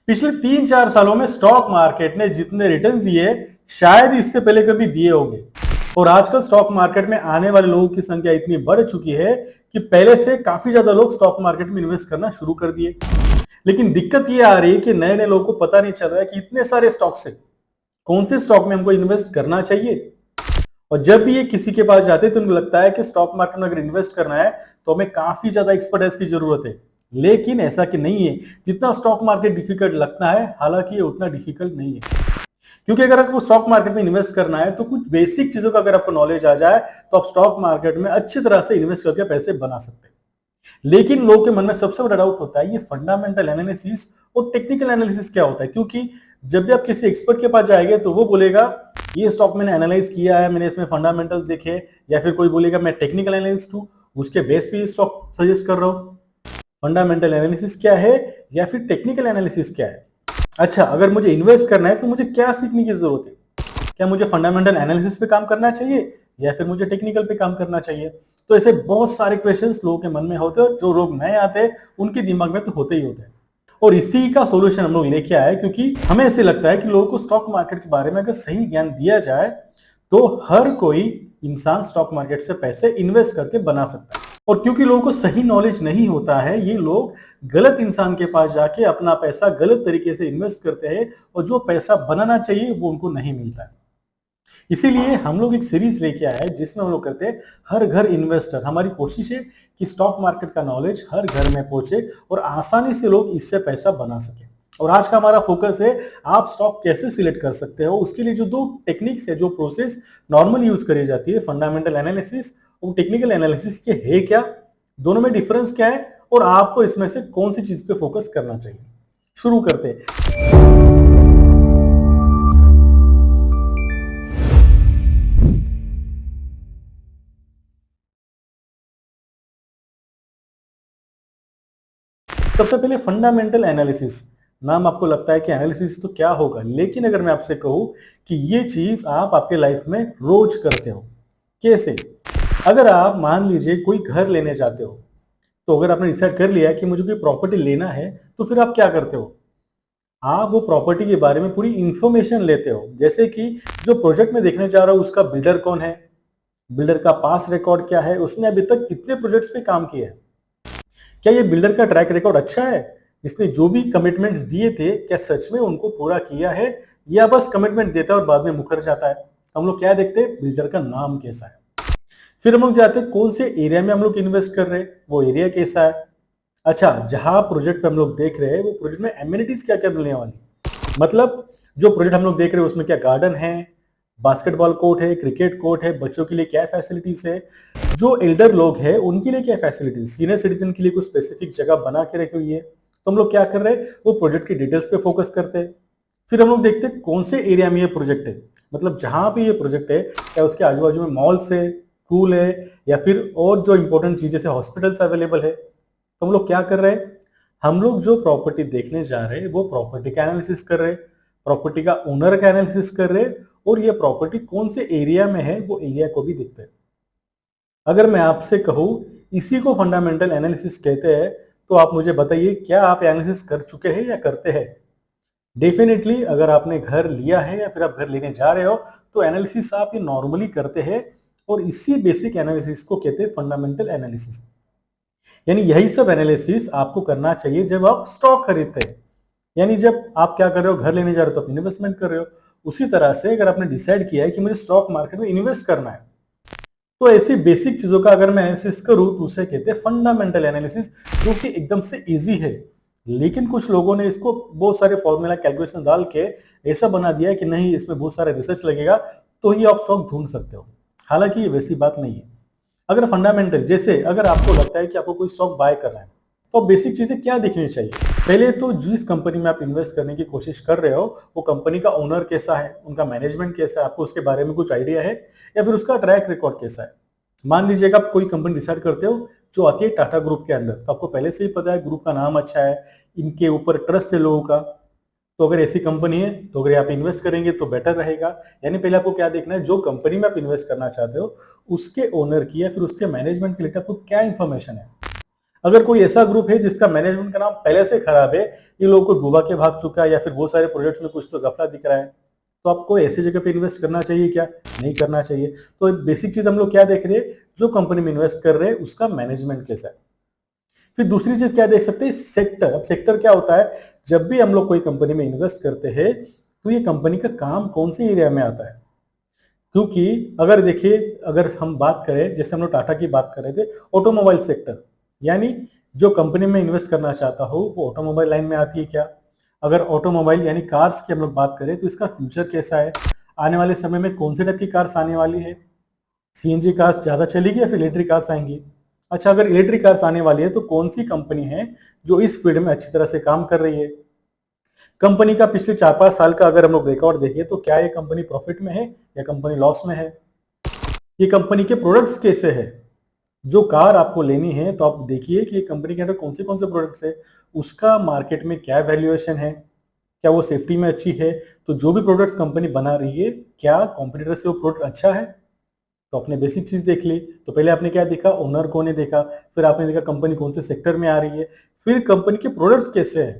पिछले 3-4 सालों में स्टॉक मार्केट ने जितने रिटर्न्स दिए शायद इससे पहले कभी दिए होंगे। और आजकल स्टॉक मार्केट में आने वाले लोगों की संख्या इतनी बढ़ चुकी है कि पहले से काफी ज्यादा लोग स्टॉक मार्केट में इन्वेस्ट करना शुरू कर दिए। लेकिन दिक्कत ये आ रही है कि नए नए लोगों को पता नहीं चल रहा है कि इतने सारे स्टॉक से कौन से स्टॉक में हमको इन्वेस्ट करना चाहिए। और जब भी ये किसी के पास जाते हैं तो उनको लगता है कि स्टॉक मार्केट में अगर इन्वेस्ट करना है तो हमें काफी ज्यादा एक्सपर्टाइज की जरूरत है। लेकिन ऐसा कि नहीं है। जितना स्टॉक मार्केट डिफिकल्ट लगता है, हालांकि ये उतना डिफिकल्ट नहीं है। क्योंकि अगर आपको स्टॉक मार्केट में इन्वेस्ट करना है तो कुछ बेसिक चीजों का अगर आपको नॉलेज आ जाए तो आप स्टॉक मार्केट में अच्छी तरह से इन्वेस्ट करके पैसे बना सकते हैं। लेकिन लोगों के मन में सबसे बड़ा डाउट होता है ये फंडामेंटल एनालिसिस और टेक्निकल एनालिसिस क्या होता है। क्योंकि जब भी आप किसी एक्सपर्ट के पास जाएंगे तो वो बोलेगा ये स्टॉक मैंने एनालाइज किया है, मैंने इसमें फंडामेंटल्स देखे, या फिर कोई बोलेगा मैं टेक्निकल एनालिस्ट हूं, उसके बेस पे स्टॉक सजेस्ट कर रहा हूं। फंडामेंटल एनालिसिस क्या है या फिर टेक्निकल एनालिसिस क्या है? अच्छा, अगर मुझे इन्वेस्ट करना है तो मुझे क्या सीखने की जरूरत है? क्या मुझे फंडामेंटल एनालिसिस पे काम करना चाहिए या फिर मुझे टेक्निकल पे काम करना चाहिए? तो ऐसे बहुत सारे क्वेश्चंस लोगों के मन में होते हैं, जो लोग नए आते हैं उनके दिमाग में तो होते ही होते हैं। और इसी का सॉल्यूशन हम लोग लेके आए, क्योंकि हमें ऐसे लगता है कि लोगों को स्टॉक मार्केट के बारे में अगर सही ज्ञान दिया जाए तो हर कोई इंसान स्टॉक मार्केट से पैसे इन्वेस्ट करके बना सकता है। और क्योंकि लोगों को सही नॉलेज नहीं होता है, ये लोग गलत इंसान के पास जाके अपना पैसा गलत तरीके से इन्वेस्ट करते हैं और जो पैसा बनाना चाहिए वो उनको नहीं मिलता है। इसीलिए हम लोग एक सीरीज लेके आए हैं जिसमें हम लोग करते हैं हर घर इन्वेस्टर। हमारी कोशिश है कि स्टॉक मार्केट का नॉलेज हर घर में पहुंचे और आसानी से लोग इससे पैसा बना सके। और आज का हमारा फोकस है आप स्टॉक कैसे सिलेक्ट कर सकते हो। उसके लिए जो दो टेक्निक्स है, जो प्रोसेस नॉर्मल यूज करी जाती है, फंडामेंटल एनालिसिस और टेक्निकल एनालिसिस, के है क्या, दोनों में डिफरेंस क्या है और आपको इसमें से कौन सी चीज पे फोकस करना चाहिए। शुरू करते हैं। सबसे पहले फंडामेंटल एनालिसिस। नाम आपको लगता है कि एनालिसिस तो क्या होगा, लेकिन अगर मैं आपसे कहूं कि ये चीज आप आपके लाइफ में रोज करते हो। कैसे? अगर आप मान लीजिए कोई घर लेने जाते हो, तो अगर आपने डिसाइड कर लिया कि मुझे कोई प्रॉपर्टी लेना है तो फिर आप क्या करते हो? आप वो प्रॉपर्टी के बारे में पूरी इंफॉर्मेशन लेते हो। जैसे कि जो प्रोजेक्ट में देखने जा रहा हूं उसका बिल्डर कौन है, बिल्डर का पास रिकॉर्ड क्या है, उसने अभी तक कितने प्रोजेक्ट्स पे काम किया है, क्या ये बिल्डर का ट्रैक रिकॉर्ड अच्छा है, इसने जो भी कमिटमेंट्स दिए थे क्या सच में उनको पूरा किया है या बस कमिटमेंट देता है और बाद में मुकर जाता है। हम लोग क्या देखते हैं? बिल्डर का नाम कैसा है। फिर हम लोग जाते हैं कौन से एरिया में हम लोग इन्वेस्ट कर रहे हैं, वो एरिया कैसा है। अच्छा, जहां प्रोजेक्ट पे हम लोग देख रहे हैं वो प्रोजेक्ट में एमिनिटीज क्या क्या मिलने वाली, मतलब जो प्रोजेक्ट हम लोग देख रहे हैं उसमें क्या गार्डन है, बास्केटबॉल कोर्ट है, क्रिकेट कोर्ट है, बच्चों के लिए क्या फैसिलिटीज है, जो एल्डर लोग हैं उनके लिए क्या फैसिलिटीज, सीनियर सिटीजन के लिए कुछ स्पेसिफिक जगह बना के रखी हुई है। तो हम लोग क्या कर रहे हैं, वो प्रोजेक्ट की डिटेल्स पे फोकस करते हैं। फिर हम लोग देखते हैं कौन से एरिया में ये प्रोजेक्ट है, मतलब जहां पे ये प्रोजेक्ट है क्या उसके आजू बाजू में मॉल्स है, स्कूल है, या फिर और जो इंपॉर्टेंट चीजें जैसे हॉस्पिटल्स अवेलेबल है। तो हम लोग क्या कर रहे हैं, हम लोग जो प्रॉपर्टी देखने जा रहे हैं वो प्रॉपर्टी का एनालिसिस कर रहे हैं, प्रॉपर्टी का ओनर का एनालिसिस कर रहे हैं, और ये प्रॉपर्टी कौन से एरिया में है वो एरिया को भी देखते हैं। अगर मैं आपसे कहूं इसी को फंडामेंटल एनालिसिस कहते हैं, तो आप मुझे बताइए क्या आप एनालिसिस कर चुके हैं या करते हैं? डेफिनेटली अगर आपने घर लिया है या फिर आप घर लेने जा रहे हो तो एनालिसिस आप ये नॉर्मली करते हैं, और इसी बेसिक एनालिसिस को कहते हैं फंडामेंटल एनालिसिस। यानी यही सब एनालिसिस आपको करना चाहिए जब आप स्टॉक खरीदते हैं। यानी जब आप क्या कर रहे हो, घर लेने जा रहे हो तो आप इन्वेस्टमेंट कर रहे हो। उसी तरह से अगर आपने डिसाइड किया है कि मुझे स्टॉक मार्केट में इन्वेस्ट करना है, तो ऐसी बेसिक चीजों का अगर मैं एनालिसिस करूं तो उसे कहते हैं फंडामेंटल एनालिसिस, जो कि एकदम से इजी है। लेकिन कुछ लोगों ने इसको बहुत सारे फॉर्मूला कैलकुलेशन डाल के ऐसा बना दिया है कि नहीं इसमें बहुत सारा रिसर्च लगेगा तो ही आप स्टॉक ढूंढ सकते हो। हालांकि ये वैसी बात नहीं है। अगर फंडामेंटल, जैसे अगर आपको लगता है कि आपको कोई स्टॉक बाय करना है तो बेसिक चीजें क्या दिखनी चाहिए? पहले तो जिस कंपनी में आप इन्वेस्ट करने की कोशिश कर रहे हो वो कंपनी का ओनर कैसा है, उनका मैनेजमेंट कैसा है, आपको उसके बारे में कुछ आइडिया है, या फिर उसका ट्रैक रिकॉर्ड कैसा है। मान लीजिए आप कोई कंपनी डिसाइड करते हो जो आती है टाटा ग्रुप के अंदर, तो आपको पहले से ही पता है ग्रुप का नाम अच्छा है, इनके ऊपर ट्रस्ट है लोगों का। तो अगर ऐसी कंपनी है तो अगर आप इन्वेस्ट करेंगे तो बेटर रहेगा। यानी पहले आपको क्या देखना है, जो कंपनी में आप इन्वेस्ट करना चाहते हो उसके ओनर की या फिर उसके मैनेजमेंट के लिए आपको क्या इंफॉर्मेशन है। अगर कोई ऐसा ग्रुप है जिसका मैनेजमेंट का नाम पहले से खराब है, ये लोगों को डुबा के भाग चुका है या फिर बहुत सारे प्रोजेक्ट्स में कुछ तो घपला दिख रहा है, तो आपको ऐसी जगह पे इन्वेस्ट करना चाहिए क्या? नहीं करना चाहिए। तो बेसिक चीज हम लोग क्या देख रहे हैं, जो कंपनी में इन्वेस्ट कर रहे हैं उसका मैनेजमेंट कैसा है। फिर दूसरी चीज क्या देख सकते हैं, सेक्टर। अब सेक्टर क्या होता है, जब भी हम लोग कोई कंपनी में इन्वेस्ट करते हैं तो ये कंपनी का काम कौन से एरिया में आता है। क्योंकि अगर देखिए, अगर हम बात करें, जैसे हम लोग टाटा की बात कर रहे थे, ऑटोमोबाइल सेक्टर, यानी जो कंपनी में इन्वेस्ट करना चाहता हो वो ऑटोमोबाइल लाइन में आती है क्या? अगर ऑटोमोबाइल यानी कार्स की हम लोग बात करें तो इसका फ्यूचर कैसा है, आने वाले समय में कौन से टाइप की कार्स आने वाली है, सीएनजी कार्स ज्यादा चलेगी या फिर इलेक्ट्रिक कार्स आएंगी। अच्छा, अगर इलेक्ट्रिक कार्स आने वाली है तो कौन सी कंपनी है जो इस फील्ड में अच्छी तरह से काम कर रही है। कंपनी का पिछले 4-5 साल का अगर हम लोग रिकॉर्ड देखें तो क्या ये कंपनी प्रॉफिट में है या कंपनी लॉस में है। ये कंपनी के प्रोडक्ट्स कैसे है, जो कार आपको लेनी है तो आप देखिए कि कंपनी के अंदर कौन से प्रोडक्ट्स है, उसका मार्केट में क्या वैल्यूएशन है, क्या वो सेफ्टी में अच्छी है। तो जो भी प्रोडक्ट्स कंपनी बना रही है, क्या कॉम्पिटिटर से वो प्रोडक्ट अच्छा है। तो आपने बेसिक चीज देख ली। तो पहले आपने क्या देखा, ओनर को ने देखा, फिर आपने देखा कंपनी कौन से सेक्टर में आ रही है, फिर कंपनी के प्रोडक्ट्स कैसे है,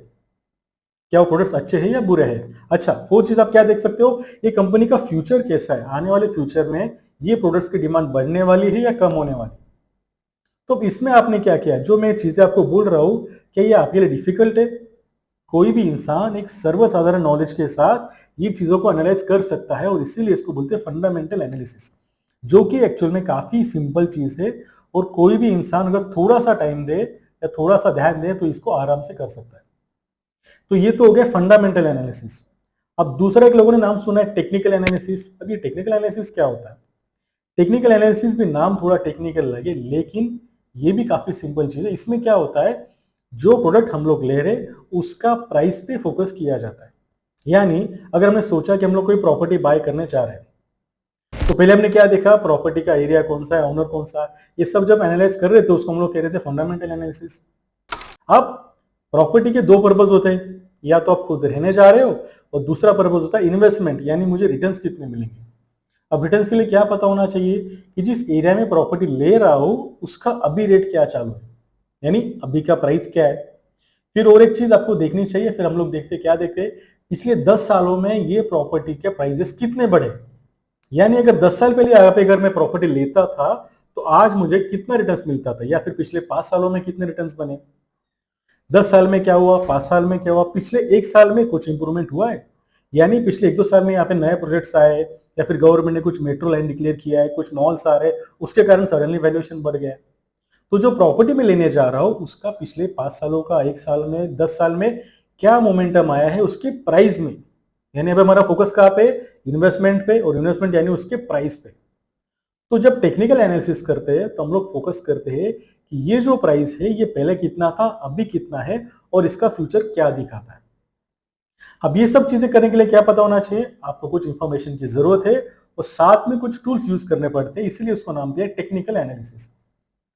क्या वो प्रोडक्ट्स अच्छे हैं या बुरे हैं। अच्छा, फोर्थ चीज आप क्या देख सकते हो, ये कंपनी का फ्यूचर कैसा है, आने वाले फ्यूचर में ये प्रोडक्ट्स की डिमांड बढ़ने वाली है या कम होने वाली। तो इसमें आपने क्या किया, जो मैं चीजें आपको बोल रहा हूं, क्या ये आपके लिए डिफिकल्ट है? कोई भी इंसान एक सर्वसाधारण नॉलेज के साथ ये चीजों को एनालाइज कर सकता है, और इसीलिए इसको बोलते हैं फंडामेंटल एनालिसिस, जो कि एक्चुअल में काफी सिंपल चीज है, और कोई भी इंसान अगर थोड़ा सा टाइम दे या थोड़ा सा ध्यान दे तो इसको आराम से कर सकता है। तो ये तो हो गया फंडामेंटल एनालिसिस। अब दूसरा एक लोगों ने नाम सुना है टेक्निकल एनालिसिस। अब ये टेक्निकल एनालिसिस क्या होता है? टेक्निकल एनालिसिस भी नाम थोड़ा टेक्निकल लगे, लेकिन ये भी काफी सिंपल चीज है। इसमें क्या होता है, जो प्रोडक्ट हम लोग ले रहे उसका प्राइस पे फोकस किया जाता है। यानी अगर हमने सोचा कि हम लोग कोई प्रॉपर्टी बाय करने जा रहे हैं, तो पहले हमने क्या देखा, प्रॉपर्टी का एरिया कौन सा है, ओनर कौन सा है, ये सब जब एनालाइज कर रहे थे उसको हम लोग कह रहे थे फंडामेंटल एनालिसिस। अब प्रॉपर्टी के दो पर्पज होते हैं, या तो आप खुद रहने जा रहे हो, और दूसरा पर्पज होता है इन्वेस्टमेंट, यानी मुझे रिटर्न्स कितने मिलेंगे। अब रिटर्न्स के लिए क्या पता होना चाहिए कि जिस एरिया में प्रॉपर्टी ले रहा हो उसका अभी रेट क्या चालू है, यानी अभी का प्राइस क्या है। फिर और एक चीज आपको देखनी चाहिए, फिर हम लोग देखते क्या देखते, पिछले 10 सालों में ये प्रॉपर्टी के प्राइसेस कितने बढ़े। यानी अगर 10 साल पहले यहाँ पे अगर मैं प्रॉपर्टी लेता था तो आज मुझे कितना रिटर्न्स मिलता था, या फिर पिछले 5 सालों में कितने रिटर्न्स बने। 10 साल में क्या हुआ, 5 साल में क्या हुआ, पिछले 1 साल में कुछ इंप्रूवमेंट हुआ है। यानी पिछले 1-2 साल में यहाँ पे नए प्रोजेक्ट्स आए, या फिर गवर्नमेंट ने कुछ मेट्रो लाइन डिक्लेयर किया है, कुछ मॉल्स आ रहे, उसके कारण सडनली वैल्यूएशन बढ़ गया है। तो जो प्रॉपर्टी में लेने जा रहा हूं उसका पिछले 5 सालों का, 1 साल में, 10 साल में क्या मोमेंटम आया है उसके प्राइस में। यानी अब हमारा फोकस कहाँ पे, इन्वेस्टमेंट पे, और इन्वेस्टमेंट यानी उसके प्राइस पे। तो जब टेक्निकल एनालिसिस करते हैं तो हम लोग फोकस करते हैं कि ये जो प्राइस है ये पहले कितना था, अभी कितना है, और इसका फ्यूचर क्या दिखाता है। अब ये सब चीजें करने के लिए क्या पता होना चाहिए, आपको कुछ इंफॉर्मेशन की जरूरत है, और साथ में कुछ टूल्स यूज करने पड़ते हैं, इसलिए उसको नाम दिया टेक्निकल एनालिसिस।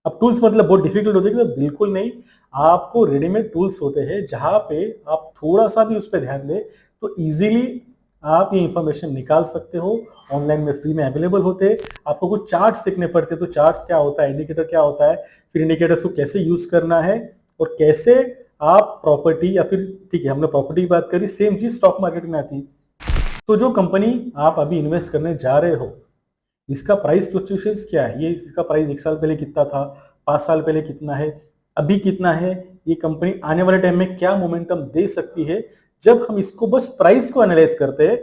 अब टूल्स मतलब बहुत डिफिकल्ट होते हैं, तो बिल्कुल नहीं। आपको रेडीमेड टूल्स होते हैं जहां पे आप थोड़ा सा भी उस पर ध्यान दें तो इजीली आप ये इंफॉर्मेशन निकाल सकते हो। ऑनलाइन में फ्री में अवेलेबल होते हैं। आपको कुछ चार्ट्स सीखने पड़ते हैं, तो चार्ट्स क्या होता है, इंडिकेटर क्या होता है, फिर इंडिकेटर्स को कैसे यूज करना है, और कैसे आप प्रॉपर्टी, या फिर ठीक है हमने प्रॉपर्टी की बात करी, सेम चीज स्टॉक मार्केट में आती है। तो जो कंपनी आप अभी इन्वेस्ट करने जा रहे हो इसका प्राइस फ्लक्चुएशंस क्या है, ये इसका प्राइस 1 साल पहले कितना था, 5 साल पहले कितना है, अभी कितना है, ये कंपनी आने वाले टाइम में क्या मोमेंटम दे सकती है। जब हम इसको बस प्राइस को एनालाइज करते हैं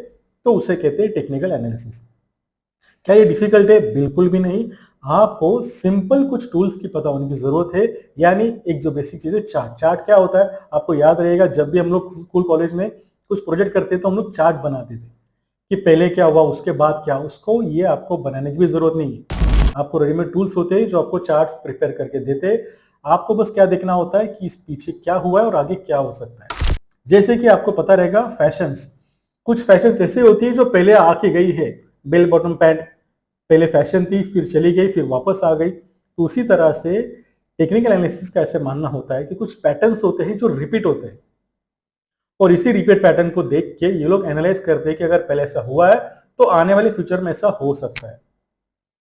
तो उसे कहते हैं टेक्निकल एनालिसिस। क्या ये डिफिकल्ट है? बिल्कुल भी नहीं। आपको सिंपल कुछ टूल्स की पता होने की जरूरत है। यानी एक जो बेसिक चीज है, चार्ट। चार्ट क्या होता है आपको याद रहेगा, जब भी हम लोग स्कूल कॉलेज में कुछ प्रोजेक्ट करते तो हम लोग चार्ट बनाते थे कि पहले क्या हुआ उसके बाद क्या। उसको ये आपको बनाने की भी जरूरत नहीं है, आपको रेडीमेड टूल्स होते हैं जो आपको चार्ट्स प्रिपेयर करके देते हैं। आपको बस क्या देखना होता है कि इस पीछे क्या हुआ है और आगे क्या हो सकता है। जैसे कि आपको पता रहेगा फैशंस, कुछ फैशंस ऐसे होती है जो पहले आके गई है। बेल बॉटम पैंट पहले फैशन थी, फिर चली गई, फिर वापस आ गई। तो उसी तरह से टेक्निकल एनालिसिस का ऐसे मानना होता है कि कुछ पैटर्न्स होते हैं जो रिपीट होते हैं, और इसी रिपीट पैटर्न को देख के ये लोग एनालाइज करते हैं कि अगर पहले ऐसा हुआ है तो आने वाले फ्यूचर में ऐसा हो सकता है।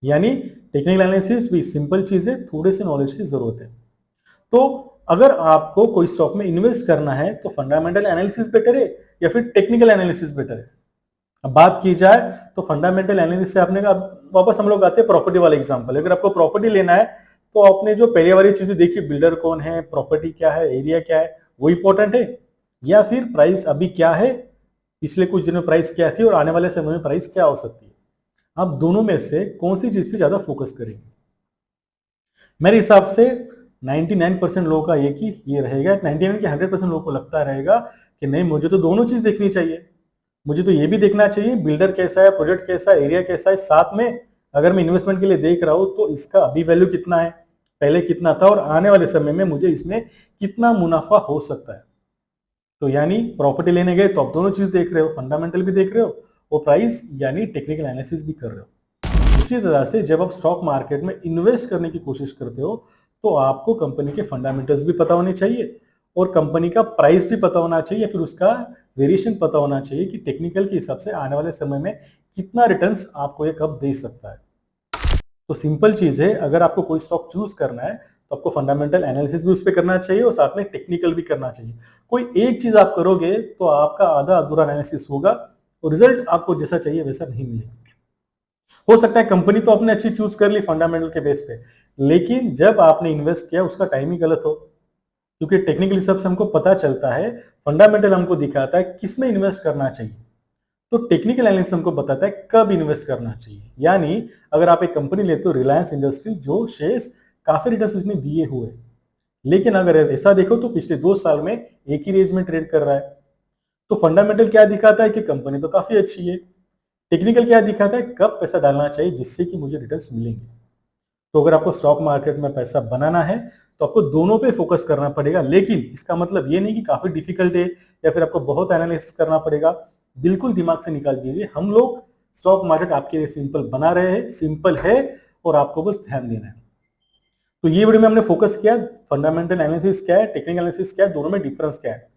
यानी टेक्निकल एनालिसिस भी सिंपल चीज है, थोड़े से नॉलेज की जरूरत है। तो अगर आपको कोई स्टॉक में इन्वेस्ट करना है तो फंडामेंटल एनालिसिस बेटर है या फिर टेक्निकल एनालिसिस बेटर है? अब बात की जाए तो फंडामेंटल एनालिसिस से आपने वापस हम लोग आते हैं प्रॉपर्टी वाले एग्जांपल। अगर आपको प्रॉपर्टी लेना है तो आपने जो पहले वाली चीजें देखी, बिल्डर कौन है, प्रॉपर्टी क्या है, एरिया क्या है, वो इंपॉर्टेंट है, या फिर प्राइस अभी क्या है, पिछले कुछ दिनों में प्राइस क्या थी और आने वाले समय में प्राइस क्या हो सकती है? आप दोनों में से कौन सी चीज पे ज्यादा फोकस करेंगे? मेरे हिसाब से 99% लोगों का एक ही ये रहेगा, 99 के 100% लोगों को लगता रहेगा कि नहीं, मुझे तो दोनों चीज देखनी चाहिए। मुझे तो ये भी देखना चाहिए बिल्डर कैसा है, प्रोजेक्ट कैसा है, एरिया कैसा है, साथ में अगर मैं इन्वेस्टमेंट के लिए देख रहा हूं तो इसका अभी वैल्यू कितना है, पहले कितना था और आने वाले समय में मुझे इसमें कितना मुनाफा हो सकता है। तो यानी प्रॉपर्टी लेने गए तो आप दोनों चीज देख रहे हो, फंडामेंटल भी देख रहे हो और प्राइस यानी टेक्निकल एनालिसिस भी कर रहे हो। इसी तरह से जब आप स्टॉक मार्केट में इन्वेस्ट करने की कोशिश करते हो तो आपको कंपनी के फंडामेंटल्स भी पता होने चाहिए और कंपनी का प्राइस भी पता होना चाहिए, फिर उसका वेरिएशन पता होना चाहिए कि टेक्निकल के हिसाब से आने वाले समय में कितना रिटर्न्स आपको ये कब दे सकता है। तो सिंपल चीज है, अगर आपको कोई स्टॉक चूज करना है तो आपको फंडामेंटल एनालिसिस भी उस पर करना चाहिए और साथ में टेक्निकल भी करना चाहिए। कोई एक चीज आप करोगे तो आपका आधा अधूरा एनालिसिस होगा और रिजल्ट आपको जैसा चाहिए वैसा नहीं मिलेगा। हो सकता है कंपनी तो आपने अच्छी चूज कर ली फंडामेंटल के बेस पे, लेकिन जब आपने इन्वेस्ट किया उसका टाइम ही गलत हो, क्योंकि टेक्निकल हिसाब से हमको पता चलता है, फंडामेंटल हमको दिखाता है किस में इन्वेस्ट करना चाहिए, तो टेक्निकल एनालिसिस हमको बताता है कब इन्वेस्ट करना चाहिए। यानी अगर आप एक कंपनी लेते हो रिलायंस इंडस्ट्री, जो शेयर्स काफी रिटर्न उसने दिए हुए, लेकिन अगर ऐसा देखो तो पिछले 2 साल में एक ही रेंज में ट्रेड कर रहा है, तो फंडामेंटल क्या दिखाता है कि कंपनी तो काफी अच्छी है, टेक्निकल क्या दिखाता है कब पैसा डालना चाहिए जिससे कि मुझे रिटर्न्स मिलेंगे। तो अगर आपको स्टॉक मार्केट में पैसा बनाना है तो आपको दोनों पे फोकस करना पड़ेगा, लेकिन इसका मतलब ये नहीं कि काफी डिफिकल्ट है या फिर आपको बहुत एनालिसिस करना पड़ेगा। बिल्कुल दिमाग से निकाल दीजिए, हम लोग स्टॉक मार्केट आपके लिए सिंपल बना रहे हैं, सिंपल है और आपको बस ध्यान देना है। तो ये वीडियो में हमने फोकस किया फंडामेंटल एनालिसिस क्या है, टेक्निकल एनालिसिस क्या है, दोनों में डिफरेंस क्या है।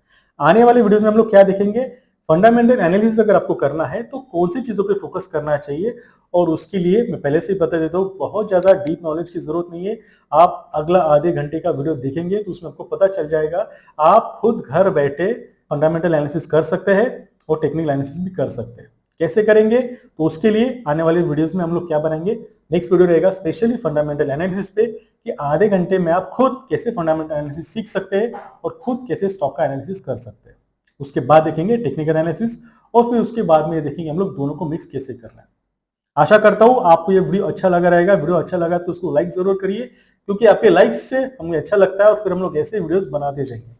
आने वाले वीडियोस में हम लोग क्या देखेंगे, फंडामेंटल एनालिसिस अगर आपको करना है तो कौन सी चीजों पे फोकस करना चाहिए, और उसके लिए मैं पहले से ही बता देता हूँ बहुत ज्यादा डीप नॉलेज की जरूरत नहीं है। आप अगला आधे घंटे का वीडियो देखेंगे तो उसमें आपको पता चल जाएगा, आप खुद घर बैठे फंडामेंटल एनालिसिस कर सकते हैं और टेक्निकल एनालिसिस भी कर सकते हैं। कैसे करेंगे तो उसके लिए आने वाले वीडियोस में हम लोग क्या बनाएंगे, नेक्स्ट वीडियो रहेगा स्पेशली फंडामेंटल एनालिसिस पे, कि आधे घंटे में आप खुद कैसे फंडामेंटल एनालिसिस सीख सकते हैं और खुद कैसे स्टॉक का एनालिसिस कर सकते हैं। उसके बाद देखेंगे टेक्निकल एनालिसिस और फिर उसके बाद में देखेंगे हम लोग दोनों को मिक्स कैसे करना है। आशा करता हूं आपको ये वीडियो अच्छा लगा रहेगा। वीडियो अच्छा लगा तो उसको लाइक जरूर करिए, क्योंकि आपके लाइक्स से हमें अच्छा लगता है और फिर हम लोग ऐसे वीडियोस बनाते जाएंगे।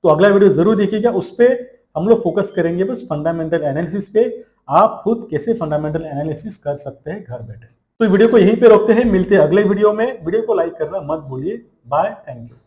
तो अगला वीडियो जरूर देखिएगा, उस पर हम लोग फोकस करेंगे बस फंडामेंटल एनालिसिस पे, आप खुद कैसे फंडामेंटल एनालिसिस कर सकते हैं घर बैठे। तो वीडियो को यहीं पे रोकते हैं, मिलते हैं अगले वीडियो में। वीडियो को लाइक करना मत भूलिए। Bye, thank you.